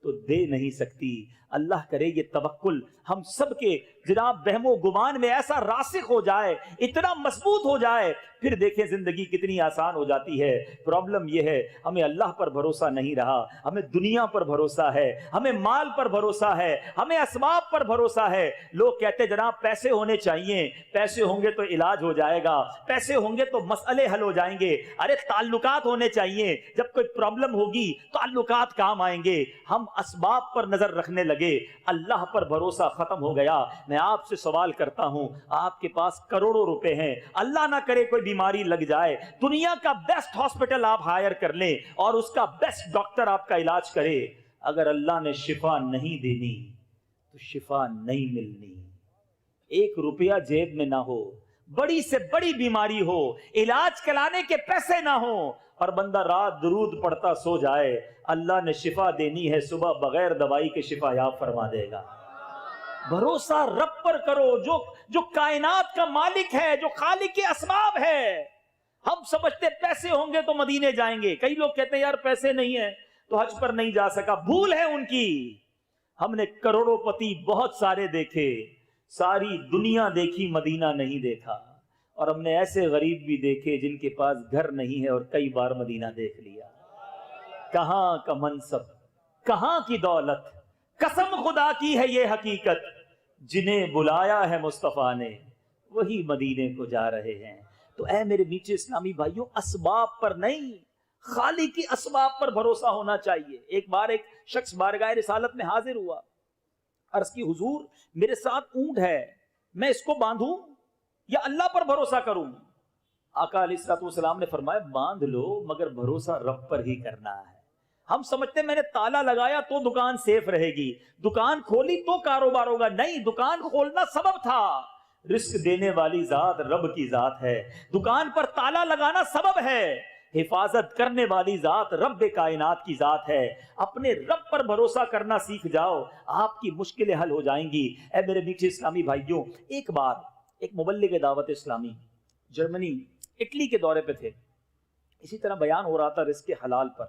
تو دے نہیں سکتی. اللہ کرے یہ توکل ہم سب کے جناب بہم و گمان میں ایسا راسخ ہو جائے، اتنا مضبوط ہو جائے، پھر دیکھیں زندگی کتنی آسان ہو جاتی ہے. پرابلم یہ ہے ہمیں اللہ پر بھروسہ نہیں رہا، ہمیں دنیا پر بھروسہ ہے، ہمیں مال پر بھروسہ ہے، ہمیں اسباب پر بھروسہ ہے. لوگ کہتے جناب پیسے ہونے چاہیے، پیسے ہوں گے تو علاج ہو جائے گا، پیسے ہوں گے تو مسئلے حل ہو جائیں گے. ارے تعلقات ہونے چاہیے، جب کوئی پرابلم ہوگی تعلقات کام آئیں گے. ہم اسباب پر نظر رکھنے لگے، اللہ پر بھروسہ ختم ہو گیا. میں آپ سے سوال کرتا ہوں، آپ کے پاس کروڑوں روپے ہیں، اللہ نہ کرے کوئی بیماری لگ جائے، دنیا کا بیسٹ ہاسپٹل آپ ہائر کر لیں اور اس کا بیسٹ ڈاکٹر آپ کا علاج کرے، اگر اللہ نے شفا نہیں دینی تو شفا نہیں ملنی. 1 روپیہ جیب میں نہ ہو، بڑی سے بڑی بیماری ہو، علاج کرانے کے پیسے نہ ہو، اور بندہ رات درود پڑھتا سو جائے، اللہ نے شفا دینی ہے، صبح بغیر دوائی کے شفا یاب فرما دے گا. بھروسہ رب پر کرو، جو کائنات کا مالک ہے، جو خالق کے اسباب ہے. ہم سمجھتے پیسے ہوں گے تو مدینے جائیں گے. کئی لوگ کہتے ہیں یار پیسے نہیں ہیں تو حج پر نہیں جا سکا. بھول ہے ان کی. ہم نے کروڑوں پتی بہت سارے دیکھے، ساری دنیا دیکھی، مدینہ نہیں دیکھا. اور ہم نے ایسے غریب بھی دیکھے جن کے پاس گھر نہیں ہے اور کئی بار مدینہ دیکھ لیا. کہاں کا منصب، کہاں کی دولت، قسم خدا کی ہے یہ حقیقت، جنہیں بلایا ہے مصطفیٰ نے وہی مدینے کو جا رہے ہیں. تو اے میرے میٹھے اسلامی بھائیوں، اسباب پر نہیں، خالق کی اسباب پر بھروسہ ہونا چاہیے. ایک بار ایک شخص بارگاہ رسالت میں حاضر ہوا، عرض کی حضور میرے ساتھ اونٹ ہے، میں اس کو باندھوں یا اللہ پر بھروسہ کروں؟ آقا علیہ الصلوۃ والسلام نے فرمایا باندھ لو، مگر بھروسہ رب پر ہی کرنا ہے. ہم سمجھتے میں نے تالا لگایا تو دکان سیف رہے گی، دکان کھولی تو کاروبار ہوگا. نہیں، دکان کھولنا سبب تھا، رزق دینے والی ذات رب کی ذات ہے. دکان پر تالا لگانا سبب ہے، حفاظت کرنے والی ذات رب کائنات کی ذات ہے. اپنے رب پر بھروسہ کرنا سیکھ جاؤ، آپ کی مشکلیں حل ہو جائیں گی. اے میرے میٹھے اسلامی بھائیوں، ایک بار ایک مبلغ دعوت اسلامی جرمنی اٹلی کے دورے پہ تھے. اسی طرح بیان ہو رہا تھا رزق حلال پر.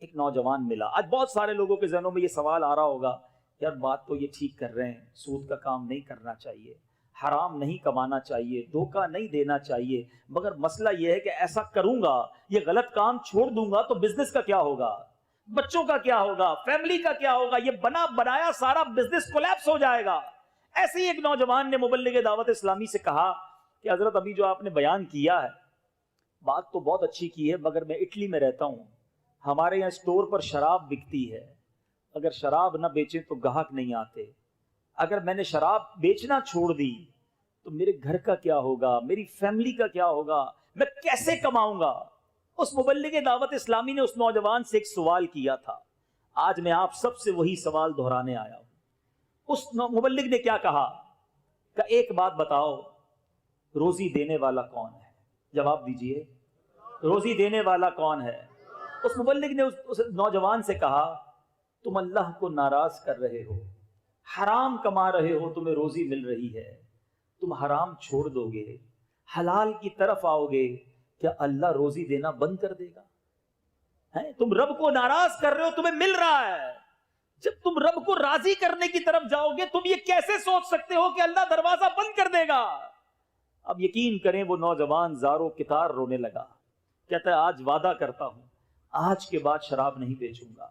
ایک نوجوان ملا. آج بہت سارے لوگوں کے ذہنوں میں یہ سوال آ رہا ہوگا، یار بات تو یہ ٹھیک کر رہے ہیں، سود کا کام نہیں کرنا چاہیے، حرام نہیں کمانا چاہیے، دھوکہ نہیں دینا چاہیے، مگر مسئلہ یہ ہے کہ ایسا کروں گا، یہ غلط کام چھوڑ دوں گا تو بزنس کا کیا ہوگا، بچوں کا کیا ہوگا، فیملی کا کیا ہوگا، یہ بنا بنایا سارا بزنس کولیپس ہو جائے گا. ایسے ہی ایک نوجوان نے مبلغ دعوت اسلامی سے کہا کہ حضرت ابھی جو آپ نے بیان کیا ہے بات تو بہت اچھی کی ہے، مگر میں اٹلی میں رہتا ہوں، ہمارے یہاں اسٹور پر شراب بکتی ہے، اگر شراب نہ بیچیں تو گاہک نہیں آتے، اگر میں نے شراب بیچنا چھوڑ دی تو میرے گھر کا کیا ہوگا، میری فیملی کا کیا ہوگا، میں کیسے کماؤں گا؟ اس مبلغ دعوت اسلامی نے اس نوجوان سے ایک سوال کیا تھا، آج میں آپ سب سے وہی سوال دہرانے آیا ہوں۔ اس مبلغ نے کیا کہا کہ ایک بات بتاؤ، روزی دینے والا کون ہے؟ جواب دیجئے، روزی دینے والا کون ہے؟ اس مبلغ نے اس نوجوان سے کہا، تم اللہ کو ناراض کر رہے ہو، حرام کما رہے ہو، تمہیں روزی مل رہی ہے، تم حرام چھوڑ دو گے، حلال کی طرف آؤ گے، کیا اللہ روزی دینا بند کر دے گا؟ تم رب کو ناراض کر رہے ہو، تمہیں مل رہا ہے، جب تم رب کو راضی کرنے کی طرف جاؤ گے تم یہ کیسے سوچ سکتے ہو کہ اللہ دروازہ بند کر دے گا؟ اب یقین کریں وہ نوجوان زارو کتار رونے لگا، کہتا ہے آج وعدہ کرتا ہوں آج کے بعد شراب نہیں بیچوں گا۔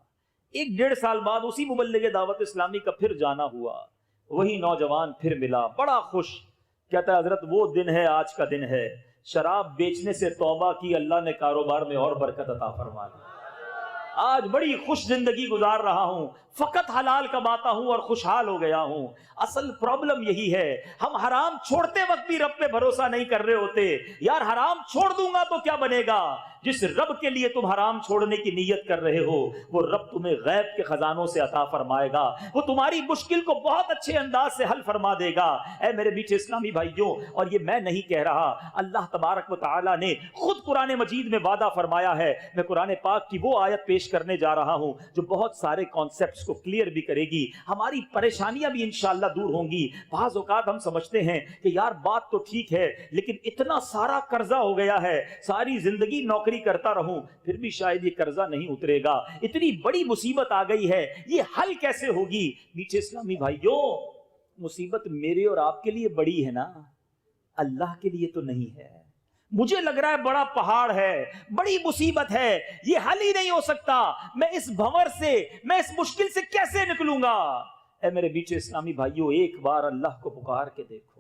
1-1.5 سال بعد اسی مبلغ دعوت اسلامی کا پھر جانا ہوا، وہی نوجوان پھر ملا بڑا خوش، کہتا ہے حضرت وہ دن ہے، آج کا دن ہے، شراب بیچنے سے توبہ کی، اللہ نے کاروبار میں اور برکت عطا فرما دی، آج بڑی خوش زندگی گزار رہا ہوں، فقط حلال کماتا ہوں اور خوشحال ہو گیا ہوں۔ اصل پرابلم یہی ہے، ہم حرام چھوڑتے وقت بھی رب پہ بھروسہ نہیں کر رہے ہوتے۔ یار حرام چھوڑ دوں گا تو کیا بنے گا؟ جس رب کے لیے تم حرام چھوڑنے کی نیت کر رہے ہو وہ رب تمہیں غیب کے خزانوں سے عطا فرمائے گا، وہ تمہاری مشکل کو بہت اچھے انداز سے حل فرما دے گا۔ اے میرے میٹھے اسلامی بھائیوں، اور یہ میں نہیں کہہ رہا، اللہ تبارک و تعالی نے خود قرآن مجید میں وعدہ فرمایا ہے۔ میں قرآن پاک کی وہ آیت پیش کرنے جا رہا ہوں جو بہت سارے کانسیپٹس کو کلیئر بھی کرے گی، ہماری پریشانیاں بھی انشاءاللہ دور ہوں گی۔ بعض اوقات ہم سمجھتے ہیں کہ یار بات تو ٹھیک ہے لیکن اتنا سارا قرضہ ہو گیا ہے، ساری زندگی نوکری کرتا رہوں پھر بھی شاید یہ قرضہ نہیں اترے گا، اتنی بڑی مصیبت آ گئی ہے، یہ حل کیسے ہوگی؟ میٹھے اسلامی بھائیوں، مصیبت میرے اور آپ کے لیے بڑی ہے نا، اللہ کے لیے تو نہیں ہے۔ مجھے لگ رہا ہے بڑا پہاڑ ہے، بڑی مصیبت ہے، یہ حل ہی نہیں ہو سکتا، میں اس بھنور سے، میں اس مشکل سے کیسے نکلوں گا؟ اے میرے بیچے اسلامی بھائیوں، ایک بار اللہ کو پکار کے دیکھو،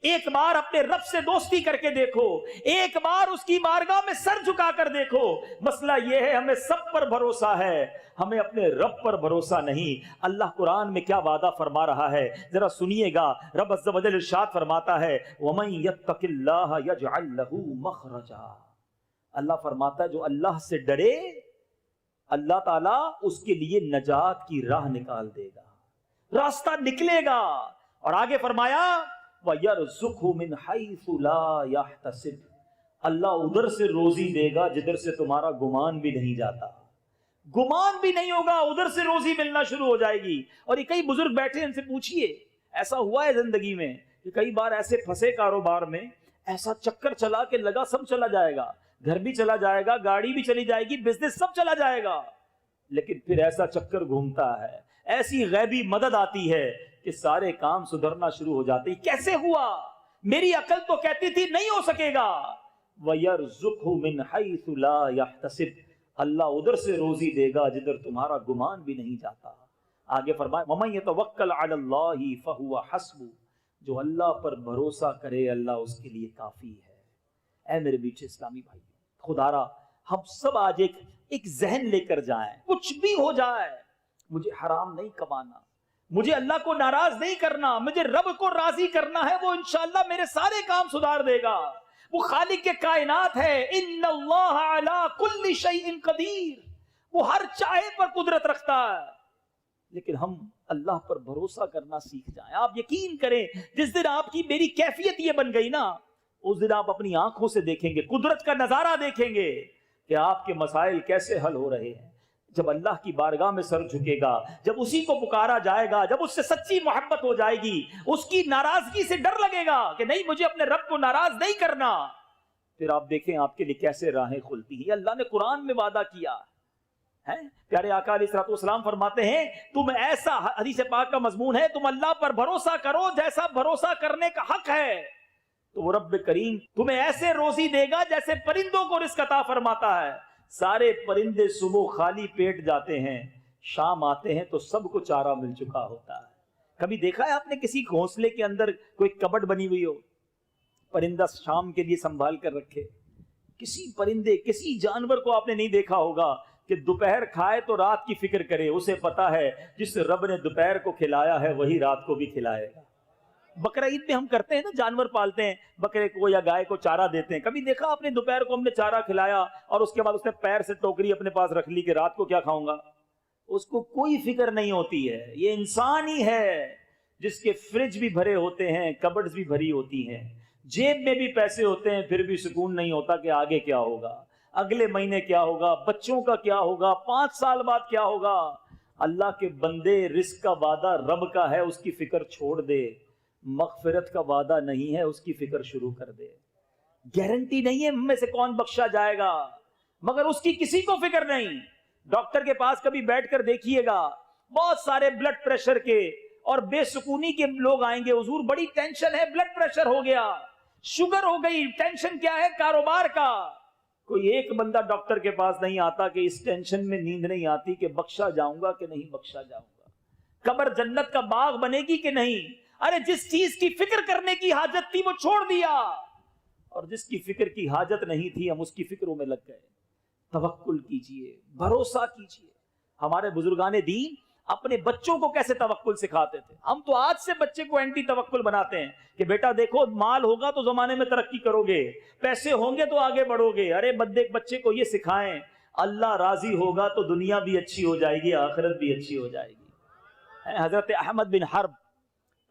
ایک بار اپنے رب سے دوستی کر کے دیکھو، ایک بار اس کی بارگاہ میں سر جھکا کر دیکھو۔ مسئلہ یہ ہے ہمیں سب پر بھروسہ ہے، ہمیں اپنے رب پر بھروسہ نہیں۔ اللہ قرآن میں کیا وعدہ فرما رہا ہے ذرا سنیے گا، رب عز و جل ارشاد فرماتا ہے وَمَن يَتَّقِ اللَّهَ يَجْعَل لَّهُ مَخْرَجًا، اللہ فرماتا ہے جو اللہ سے ڈرے اللہ تعالیٰ اس کے لیے نجات کی راہ نکال دے گا، راستہ نکلے گا۔ اور آگے فرمایا وَيَرْزُقْهُ مِنْ حَيْثُ لَا يَحْتَسِبُ، اللہ ادھر سے روزی دے گا جدھر سے تمہارا گمان بھی نہیں جاتا، گمان بھی نہیں ہوگا، ادھر سے روزی ملنا شروع ہو جائے گی۔ اور یہ کئی بزرگ بیٹھے ان سے پوچھئے، ایسا ہوا ہے زندگی میں کہ کئی بار ایسے پھنسے کاروبار میں، ایسا چکر چلا کہ لگا سب چلا جائے گا، گھر بھی چلا جائے گا، گاڑی بھی چلی جائے گی، بزنس سب چلا جائے گا، لیکن پھر ایسا چکر گھومتا ہے، ایسی غیبی مدد آتی ہے کہ سارے کام سدھرنا شروع ہو جاتے ہیں۔ کیسے ہوا؟ میری عقل تو کہتی تھی نہیں ہو سکے گا۔ وَيَرْزُقْهُ مِنْ حَيْثُ لَا يَحْتَسِبُ، اللہ ادھر سے روزی دے گا جدھر تمہارا گمان بھی نہیں جاتا۔ آگے فرمائے وَمَن يَتَوَكَّلْ عَلَى اللَّهِ فَهُوَ حَسْبُهُ، جو اللہ پر بھروسہ کرے اللہ اس کے لیے کافی ہے۔ اے میرے بیچے اسلامی بھائی، خدا را ہم سب آج ایک ذہن لے کر جائیں، کچھ بھی ہو جائے مجھے حرام نہیں کمانا، مجھے اللہ کو ناراض نہیں کرنا، مجھے رب کو راضی کرنا ہے، وہ انشاءاللہ میرے سارے کام سدھار دے گا۔ وہ خالق کے کائنات ہے، ان اللہ علی کل شیء قدیر، وہ ہر چاہے پر قدرت رکھتا ہے، لیکن ہم اللہ پر بھروسہ کرنا سیکھ جائیں۔ آپ یقین کریں جس دن آپ کی میری کیفیت یہ بن گئی نا، اس دن آپ اپنی آنکھوں سے دیکھیں گے، قدرت کا نظارہ دیکھیں گے کہ آپ کے مسائل کیسے حل ہو رہے ہیں۔ جب اللہ کی بارگاہ میں سر جھکے گا، جب اسی کو پکارا جائے گا، جب اس سے سچی محبت ہو جائے گی، اس کی ناراضگی سے ڈر لگے گا کہ نہیں مجھے اپنے رب کو ناراض نہیں کرنا، پھر آپ دیکھیں آپ کے لیے کیسے راہیں کھلتی ہیں۔ اللہ نے قرآن میں وعدہ کیا ہے، پیارے آقا علیہ الصلوۃ والسلام فرماتے ہیں تم ایسا، حدیث پاک کا مضمون ہے، تم اللہ پر بھروسہ کرو جیسا بھروسہ کرنے کا حق ہے، تو وہ رب کریم تمہیں ایسے روزی دے گا جیسے پرندوں کو رزق عطا فرماتا ہے۔ سارے پرندے صبح خالی پیٹ جاتے ہیں، شام آتے ہیں تو سب کو چارہ مل چکا ہوتا ہے۔ کبھی دیکھا ہے آپ نے کسی گھونسلے کے اندر کوئی کبٹ بنی ہوئی ہو، پرندہ شام کے لیے سنبھال کر رکھے؟ کسی پرندے، کسی جانور کو آپ نے نہیں دیکھا ہوگا کہ دوپہر کھائے تو رات کی فکر کرے، اسے پتا ہے جس رب نے دوپہر کو کھلایا ہے وہی رات کو بھی کھلائے گا۔ بقرہ عید میں ہم کرتے ہیں نا، جانور پالتے ہیں، بکرے کو یا گائے کو چارہ دیتے ہیں، کبھی دیکھا آپ نے دوپہر کو ہم نے چارہ کھلایا اور اس کے بعد اس نے پیر سے ٹوکری اپنے پاس رکھ لی کہ رات کو کیا کھاؤں گا؟ اس کو کوئی فکر نہیں ہوتی ہے۔ یہ انسان ہی ہے جس کے فریج بھی بھرے ہوتے ہیں، کبڈز بھی بھری ہوتی ہیں، جیب میں بھی پیسے ہوتے ہیں، پھر بھی سکون نہیں ہوتا کہ آگے کیا ہوگا، اگلے مہینے کیا ہوگا، بچوں کا کیا ہوگا، 5 سال بعد کیا ہوگا۔ اللہ کے بندے، رزق کا وعدہ رب کا ہے، اس کی فکر چھوڑ دے، مغفرت کا وعدہ نہیں ہے، اس کی فکر شروع کر دے۔ گارنٹی نہیں ہے ہم میں سے کون بخشا جائے گا، مگر اس کی کسی کو فکر نہیں۔ ڈاکٹر کے پاس کبھی بیٹھ کر دیکھیے گا، بہت سارے بلڈ پریشر کے اور بے سکونی کے لوگ آئیں گے، حضور بڑی ٹینشن ہے، بلڈ پریشر ہو گیا، شوگر ہو گئی، ٹینشن کیا ہے؟ کاروبار کا۔ کوئی ایک بندہ ڈاکٹر کے پاس نہیں آتا کہ اس ٹینشن میں نیند نہیں آتی کہ بخشا جاؤں گا کہ نہیں بخشا جاؤں گا، قبر جنت کا باغ بنے گی کہ نہیں۔ ارے جس چیز کی فکر کرنے کی حاجت تھی وہ چھوڑ دیا، اور جس کی فکر کی حاجت نہیں تھی ہم اس کی فکروں میں لگ گئے۔ توکل کیجئے، بھروسہ کیجئے۔ ہمارے بزرگان دین اپنے بچوں کو کیسے توکل سکھاتے تھے؟ ہم تو آج سے بچے کو اینٹی توکل بناتے ہیں کہ بیٹا دیکھو، مال ہوگا تو زمانے میں ترقی کرو گے، پیسے ہوں گے تو آگے بڑھو گے۔ ارے بچے کو یہ سکھائیں، اللہ راضی ہوگا تو دنیا بھی اچھی ہو جائے گی، آخرت بھی اچھی ہو جائے گی۔ حضرت احمد بن حرب،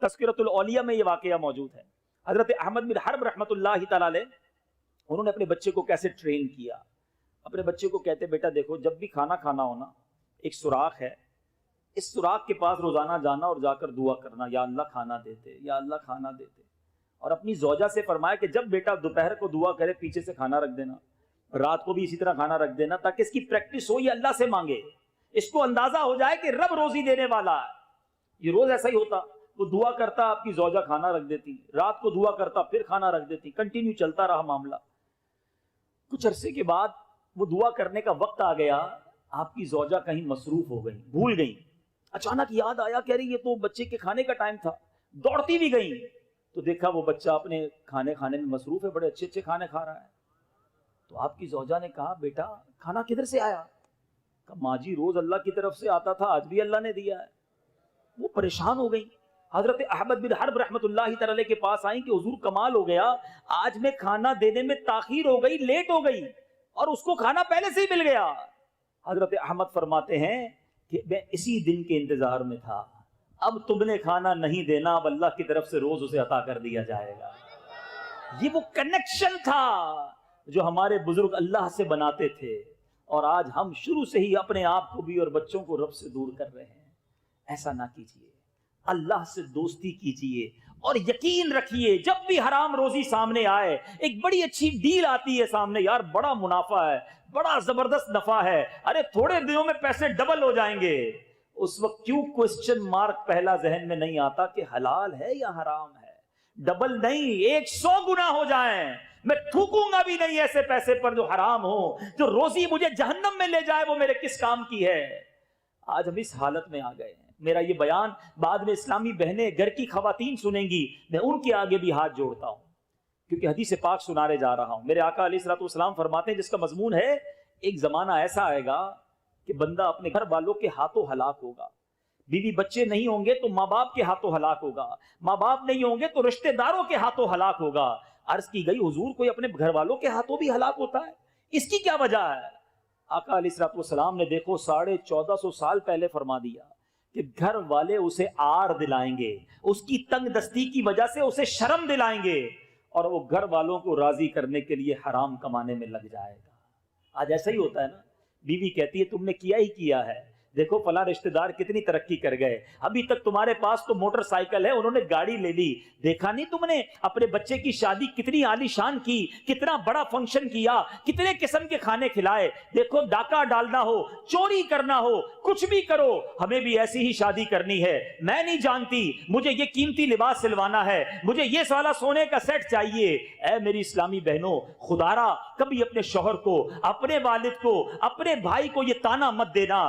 تذکرۃ الاولیاء میں یہ واقعہ موجود ہے۔ حضرت احمد بن حرب رحمۃ اللہ تعالی علیہ، انہوں نے اپنے بچے کو کیسے ٹرین کیا۔ اپنے بچے کو کہتے بیٹا دیکھو، جب بھی کھانا کھانا ہونا، ایک سوراخ ہے، اس سوراخ کے پاس روزانہ جانا اور جا کر دعا کرنا، یا اللہ کھانا دیتے، یا اللہ کھانا دیتے۔ اور اپنی زوجہ سے فرمایا کہ جب بیٹا دوپہر کو دعا کرے پیچھے سے کھانا رکھ دینا، رات کو بھی اسی طرح کھانا رکھ دینا، تاکہ اس کی پریکٹس ہو، یہ اللہ سے مانگے، اس کو اندازہ ہو جائے کہ رب روزی دینے والا ہے۔ یہ روز ایسا ہی ہوتا، وہ دعا کرتا، آپ کی زوجہ کھانا رکھ دیتی، رات کو دعا کرتا، پھر کھانا رکھ دیتی، کنٹینیو چلتا رہا معاملہ۔ کچھ عرصے کے بعد وہ دعا کرنے کا وقت آ گیا، آپ کی زوجہ کہیں مصروف ہو گئی، بھول گئی۔ اچانک یاد آیا کہ ارے یہ تو بچے کے کھانے کا ٹائم تھا، دوڑتی بھی گئی تو دیکھا وہ بچہ اپنے کھانے میں مصروف ہے، بڑے اچھے اچھے کھانے کھا رہا ہے۔ تو آپ کی زوجہ نے کہا بیٹا کھانا کدھر سے آیا؟ کہا ماں جی روز اللہ کی طرف سے آتا تھا، آج بھی اللہ نے دیا ہے۔ وہ پریشان ہو گئی، حضرت احمد بن حرب رحمۃ اللہ تعالی کے پاس آئیں کہ حضور کمال ہو گیا، آج میں کھانا دینے میں تاخیر ہو گئی، لیٹ ہو گئی، اور اس کو کھانا پہلے سے ہی مل گیا۔ حضرت احمد فرماتے ہیں کہ میں اسی دن کے انتظار میں تھا، اب تم نے کھانا نہیں دینا، اب اللہ کی طرف سے روز اسے عطا کر دیا جائے گا۔ یہ وہ کنیکشن تھا جو ہمارے بزرگ اللہ سے بناتے تھے، اور آج ہم شروع سے ہی اپنے آپ کو بھی اور بچوں کو رب سے دور کر رہے ہیں۔ ایسا نہ کیجیے، اللہ سے دوستی کیجیے، اور یقین رکھیے جب بھی حرام روزی سامنے آئے، ایک بڑی اچھی ڈیل آتی ہے سامنے، یار بڑا منافع ہے، بڑا زبردست نفع ہے، ارے تھوڑے دنوں میں پیسے ڈبل ہو جائیں گے، اس وقت کیوں کوسچن مارک پہلا ذہن میں نہیں آتا کہ حلال ہے یا حرام ہے؟ ڈبل نہیں، 100 گنا ہو جائیں، میں تھوکوں گا بھی نہیں ایسے پیسے پر جو حرام ہو، جو روزی مجھے جہنم میں لے جائے وہ میرے کس کام کی ہے؟ آج ہم اس حالت میں آ گئے ہیں۔ میرا یہ بیان بعد میں اسلامی بہنیں، گھر کی خواتین سنیں گی، میں ان کے آگے بھی ہاتھ جوڑتا ہوں، کیونکہ حدیث پاک سنانے جا رہا ہوں۔ میرے آقا علیہ الصلوۃ والسلام فرماتے ہیں، جس کا مضمون ہے ایک زمانہ ایسا آئے گا کہ بندہ اپنے گھر والوں کے ہاتھوں ہلاک ہوگا، بیوی بچے نہیں ہوں گے تو ماں باپ کے ہاتھوں ہلاک ہوگا، ماں باپ نہیں ہوں گے تو رشتہ داروں کے ہاتھوں ہلاک ہوگا۔ عرض کی گئی حضور کوئی اپنے گھر والوں کے ہاتھوں بھی ہلاک ہوتا ہے، اس کی کیا وجہ ہے؟ آقا علیہ الصلوۃ والسلام نے دیکھو 1450 سال پہلے فرما دیا کہ گھر والے اسے آر دلائیں گے، اس کی تنگ دستی کی وجہ سے اسے شرم دلائیں گے، اور وہ گھر والوں کو راضی کرنے کے لیے حرام کمانے میں لگ جائے گا۔ آج ایسا ہی ہوتا ہے نا، بیوی کہتی ہے تم نے کیا ہی کیا ہے، دیکھو فلاں رشتہ دار کتنی ترقی کر گئے، ابھی تک تمہارے پاس تو موٹر سائیکل ہے، انہوں نے گاڑی لے لی، دیکھا نہیں تم نے اپنے بچے کی شادی کتنی عالی شان کی، کتنا بڑا فنکشن کیا، کتنے قسم کے کھانے کھلائے، دیکھو ڈاکہ ڈالنا ہو، چوری کرنا ہو، کچھ بھی کرو، ہمیں بھی ایسی ہی شادی کرنی ہے، میں نہیں جانتی مجھے یہ قیمتی لباس سلوانا ہے، مجھے یہ والا سونے کا سیٹ چاہیے۔ اے میری اسلامی بہنوں، خدارا کبھی اپنے شوہر کو، اپنے والد کو، اپنے بھائی کو یہ تانا مت دینا،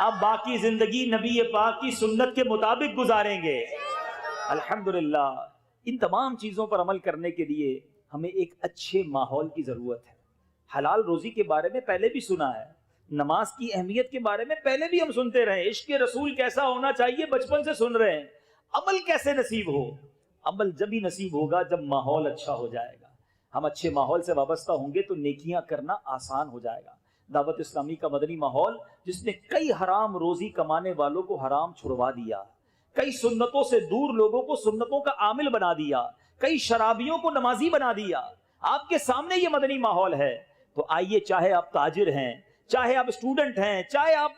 اب باقی زندگی نبی پاک کی سنت کے مطابق گزاریں گے الحمدللہ۔ ان تمام چیزوں پر عمل کرنے کے لیے ہمیں ایک اچھے ماحول کی ضرورت ہے۔ حلال روزی کے بارے میں پہلے بھی سنا ہے، نماز کی اہمیت کے بارے میں پہلے بھی ہم سنتے رہے، عشق رسول کیسا ہونا چاہیے بچپن سے سن رہے ہیں۔ عمل کیسے نصیب ہو؟ عمل جب ہی نصیب ہوگا جب ماحول اچھا ہو جائے گا۔ ہم اچھے ماحول سے وابستہ ہوں گے تو نیکیاں کرنا آسان ہو جائے گا۔ دعوت اسلامی کا مدنی ماحول جس نے کئی حرام روزی کمانے والوں کو حرام چھڑوا دیا، کئی سنتوں سے دور لوگوں کو سنتوں کا عامل بنا دیا، کئی شرابیوں کو نمازی بنا دیا، آپ کے سامنے یہ مدنی ماحول ہے۔ تو آئیے، چاہے آپ تاجر ہیں، چاہے آپ اسٹوڈنٹ ہیں، چاہے آپ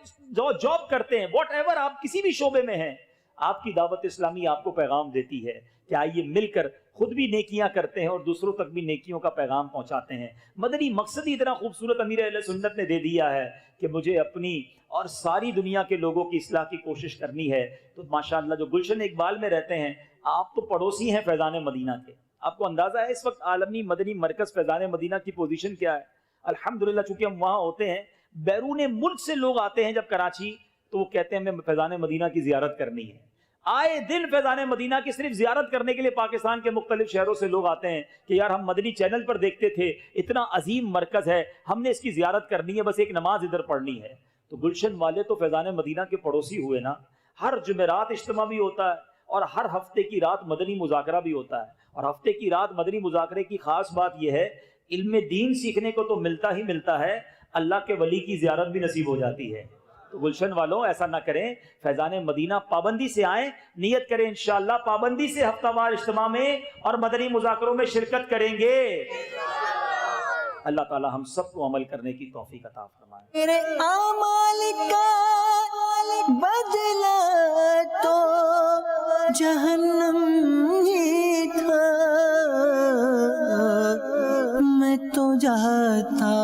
جاب کرتے ہیں، واٹ ایور آپ کسی بھی شعبے میں ہیں، آپ کی دعوت اسلامی آپ کو پیغام دیتی ہے کہ آئیے مل کر خود بھی نیکیاں کرتے ہیں اور دوسروں تک بھی نیکیوں کا پیغام پہنچاتے ہیں۔ مدنی مقصد ہی اتنا خوبصورت امیر اہل سنت نے دے دیا ہے کہ مجھے اپنی اور ساری دنیا کے لوگوں کی اصلاح کی کوشش کرنی ہے۔ تو ماشاءاللہ جو گلشن اقبال میں رہتے ہیں، آپ تو پڑوسی ہیں فیضان مدینہ کے، آپ کو اندازہ ہے اس وقت عالمی مدنی مرکز فیضان مدینہ کی پوزیشن کیا ہے؟ الحمدللہ چونکہ ہم وہاں ہوتے ہیں، بیرون ملک سے لوگ آتے ہیں جب کراچی تو وہ کہتے ہیں ہمیں فیضان مدینہ کی زیارت کرنی ہے۔ آئے دن فیضان مدینہ کی صرف زیارت کرنے کے لیے پاکستان کے مختلف شہروں سے لوگ آتے ہیں کہ یار ہم مدنی چینل پر دیکھتے تھے، اتنا عظیم مرکز ہے، ہم نے اس کی زیارت کرنی ہے، بس ایک نماز ادھر پڑھنی ہے۔ تو گلشن والے تو فیضان مدینہ کے پڑوسی ہوئے نا۔ ہر جمعرات اجتماع بھی ہوتا ہے اور ہر ہفتے کی رات مدنی مذاکرہ بھی ہوتا ہے، اور ہفتے کی رات مدنی مذاکرے کی خاص بات یہ ہے، علم دین سیکھنے کو تو ملتا ہی ملتا ہے، اللہ کے ولی کی زیارت بھی نصیب ہو جاتی ہے۔ تو گلشن والوں ایسا نہ کریں، فیضان مدینہ پابندی سے آئیں، نیت کریں انشاءاللہ پابندی سے ہفتہ وار اجتماع میں اور مدنی مذاکروں میں شرکت کریں گے۔ اللہ تعالی ہم سب کو عمل کرنے کی توفیق عطا فرمائے۔ میرے اعمال کا بدلہ تو جہنم ہی تھا، میں تو جاتا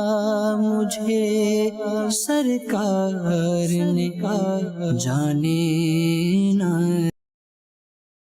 مجھے سرکار نے کہا جانے